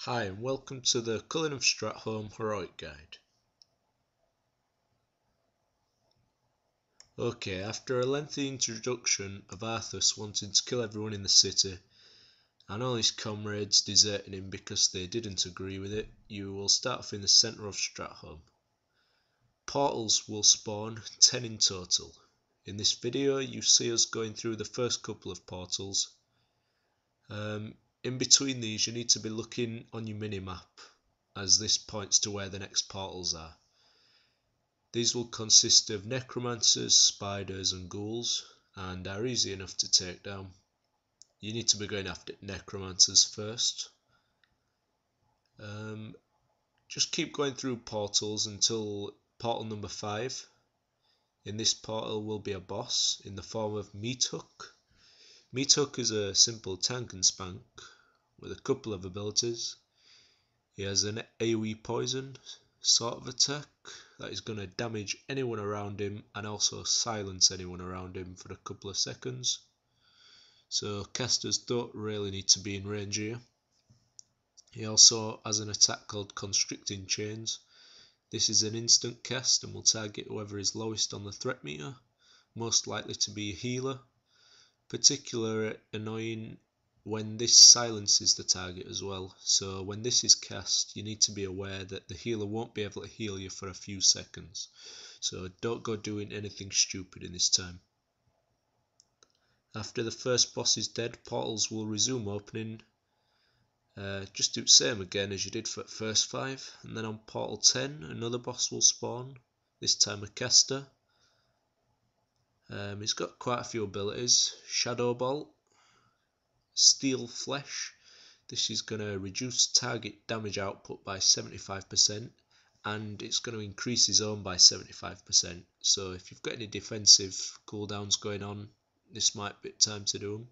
Hi and welcome to the Culling of Stratholme Heroic Guide. Okay, after a lengthy introduction of Arthas wanting to kill everyone in the city and all his comrades deserting him because they didn't agree with it, you will start off in the centre of Stratholme. Portals will spawn 10 in total. In this video you see us going through the first couple of portals. In between these you need to be looking on your minimap, as this points to where the next portals are. These will consist of necromancers, spiders and ghouls, and are easy enough to take down. You need to be going after necromancers first. Just keep going through portals until portal number 5. In this portal will be a boss in the form of Meathook. Meathook is a simple tank and spank with a couple of abilities. He has an AoE poison sort of attack that is going to damage anyone around him and also silence anyone around him for a couple of seconds. So casters don't really need to be in range here. He also has an attack called Constricting Chains. This is an instant cast and will target whoever is lowest on the threat meter, most likely to be a healer. Particularly annoying when this silences the target as well, so when this is cast you need to be aware that the healer won't be able to heal you for a few seconds, so don't go doing anything stupid in this time. After the first boss is dead, portals will resume opening. Just do the same again as you did for the first 5, and then on portal 10 another boss will spawn, this time a caster. He's got quite a few abilities. Shadow Bolt, Steel Flesh. This is going to reduce target damage output by 75% and it's going to increase his own by 75%. So if you've got any defensive cooldowns going on, this might be time to do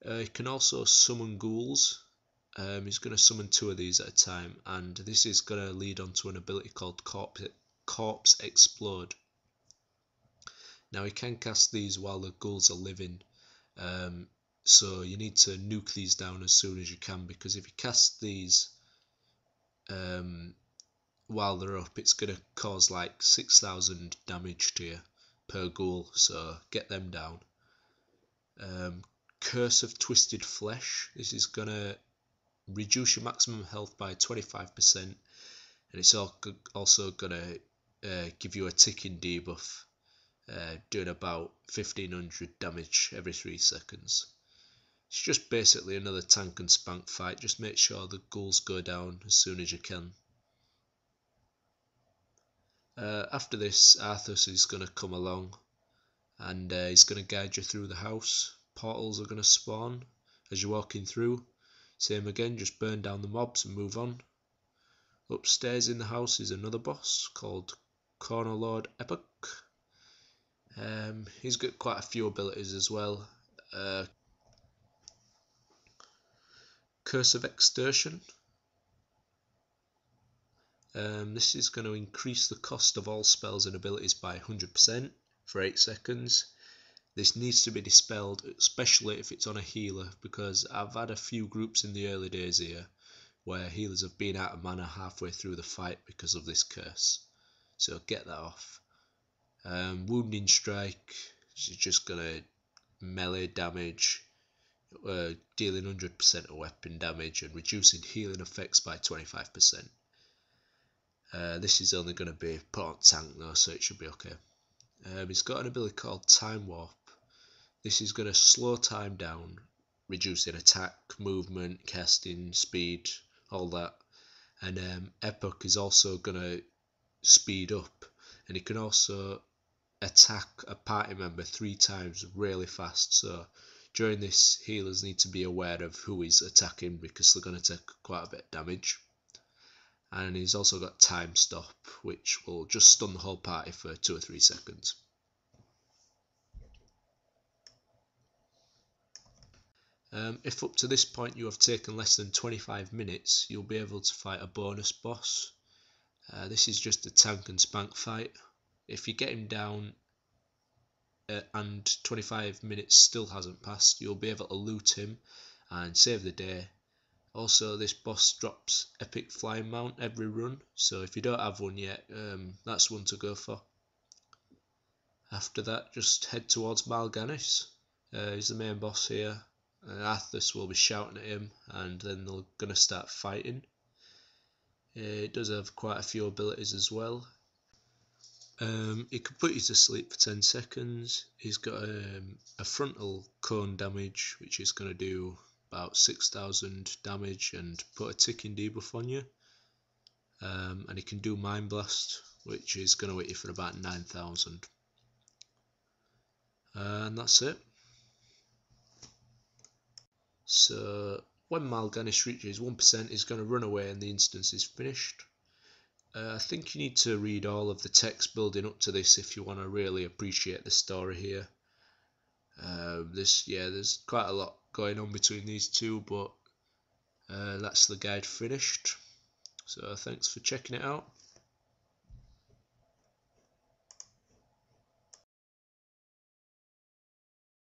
them. He can also summon ghouls. He's going to summon 2 of these at a time, and this is going to lead on to an ability called Corpse Explode. Now he can cast these while the ghouls are living, so you need to nuke these down as soon as you can, because if you cast these while they're up, it's going to cause like 6,000 damage to you per ghoul, so get them down. Curse of Twisted Flesh. This is going to reduce your maximum health by 25%, and it's also going to give you a ticking debuff, doing about 1500 damage every 3 seconds. It's just basically another tank and spank fight. Just make sure the ghouls go down as soon as you can. After this, Arthas is going to come along and he's going to guide you through the house. Portals are going to spawn as you're walking through. Same again, just burn down the mobs and move on. Upstairs in the house is another boss called Corner Lord Epoch. He's got quite a few abilities as well. Curse of Extortion. This is going to increase the cost of all spells and abilities by 100% for 8 seconds. This needs to be dispelled, especially if it's on a healer, because I've had a few groups in the early days here where healers have been out of mana halfway through the fight because of this curse. So get that off. Wounding Strike, which is just going to melee damage, dealing 100% of weapon damage and reducing healing effects by 25%. This is only going to be put on tank though, so it should be okay. He's got an ability called Time Warp. This is going to slow time down, reducing attack, movement, casting, speed, all that. And Epoch is also going to speed up, and he can also attack a party member 3 times really fast. So during this, healers need to be aware of who he's attacking because they're going to take quite a bit of damage. And he's also got Time Stop, which will just stun the whole party for 2 or 3 seconds. If up to this point you have taken less than 25 minutes, you'll be able to fight a bonus boss. This is just a tank and spank fight. If you get him down and 25 minutes still hasn't passed, you'll be able to loot him and save the day, Also, this boss drops epic flying mount every run, so if you don't have one yet, that's one to go for. After that, just head towards Mal'Ganis. He's the main boss here. Athos will be shouting at him, and then they're going to start fighting. It does have quite a few abilities as well. It can put you to sleep for 10 seconds. He's got a frontal cone damage, which is going to do about 6,000 damage and put a ticking debuff on you. And he can do Mind Blast, which is going to hit you for about 9,000. And that's it. So when Mal'Ganis reaches 1%, he's going to run away and the instance is finished. I think you need to read all of the text building up to this if you want to really appreciate the story here. There's quite a lot going on between these two, but that's the guide finished. So thanks for checking it out.